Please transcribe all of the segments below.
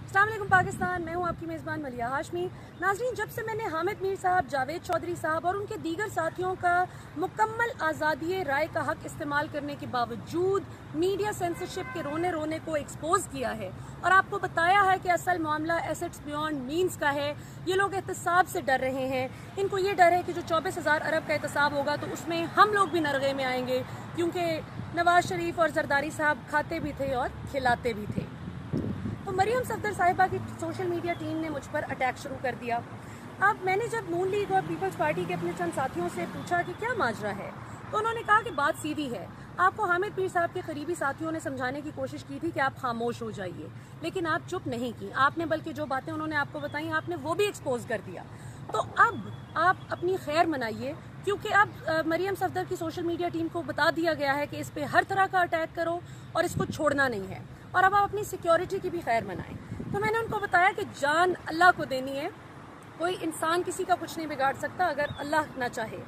अस्सलाम वालेकुम पाकिस्तान, मैं हूं आपकी मेज़बान मलिया हाशमी। नाज़रीन, जब से मैंने हामिद मीर साहब, जावेद चौधरी साहब और उनके दीगर साथियों का मुकम्मल आज़ादी राय का हक इस्तेमाल करने के बावजूद मीडिया सेंसरशिप के रोने रोने को एक्सपोज किया है और आपको बताया है कि असल मामला एसेट्स बियॉन्ड मीन्स का है, ये लोग एहतसाब से डर रहे हैं। इनको ये डर है कि जो 24,000 अरब का एहतसाब होगा तो उसमें हम लोग भी नरगे में आएंगे, क्योंकि नवाज शरीफ और जरदारी साहब खाते भी थे और खिलाते भी थे। तो मरियम सफदर साहिबा की सोशल मीडिया टीम ने मुझ पर अटैक शुरू कर दिया। अब मैंने जब नून लीग और पीपल्स पार्टी के अपने चंद साथियों से पूछा कि क्या माजरा है, तो उन्होंने कहा कि बात सीधी है। आपको हामिद पीर साहब के करीबी साथियों ने समझाने की कोशिश की थी कि आप खामोश हो जाइए, लेकिन आप चुप नहीं की। आपने बल्कि जो बातें उन्होंने आपको बताई आपने वो भी एक्सपोज कर दिया। तो अब आप अपनी खैर मनाइए, क्योंकि अब मरियम सफदर की सोशल मीडिया टीम को बता दिया गया है कि इस पे हर तरह का अटैक करो और इसको छोड़ना नहीं है, और अब आप अपनी सिक्योरिटी की भी खैर मनाएं। तो मैंने उनको बताया कि जान अल्लाह को देनी है, कोई इंसान किसी का कुछ नहीं बिगाड़ सकता अगर अल्लाह ना चाहे।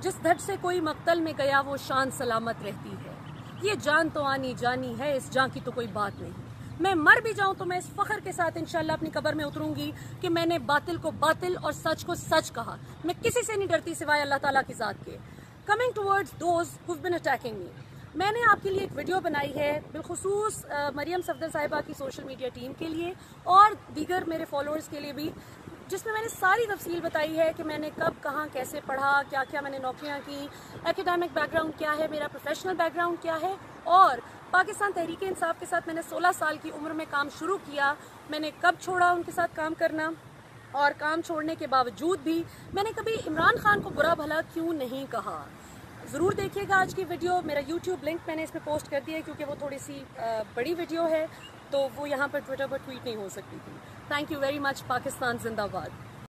जिस धड़ से कोई मक्तल में गया वो शान सलामत रहती है। ये जान तो आनी जानी है, इस जान की तो कोई बात नहीं। मैं मर भी जाऊं तो मैं इस फख्र के साथ इंशाल्लाह अपनी कब्र में उतरूंगी कि मैंने बातिल को बातिल और सच को सच कहा। मैं किसी से नहीं डरती सिवाय अल्लाह ताला की ज़ात के। Coming towards those who've been attacking me, मैंने आपके लिए एक वीडियो बनाई है बिलखुसूस मरियम सफदर साहिबा की सोशल मीडिया टीम के लिए और दीगर मेरे फॉलोअर्स के लिए भी, जिसमें मैंने सारी तफसील बताई है कि मैंने कब कहाँ कैसे पढ़ा, क्या क्या मैंने नौकरियाँ की, एकेडमिक बैकग्राउंड क्या है, मेरा प्रोफेशनल बैकग्राउंड क्या है, और पाकिस्तान तहरीक इंसाफ के साथ मैंने 16 साल की उम्र में काम शुरू किया, मैंने कब छोड़ा उनके साथ काम करना, और काम छोड़ने के बावजूद भी मैंने कभी इमरान खान को बुरा भला क्यों नहीं कहा। ज़रूर देखिएगा आज की वीडियो। मेरा यूट्यूब लिंक मैंने इस पर पोस्ट कर दिया है, क्योंकि वो थोड़ी सी बड़ी वीडियो है, तो वो यहाँ पर ट्विटर पर ट्वीट नहीं हो सकती थी। Thank you very much. Pakistan जिंदाबाद।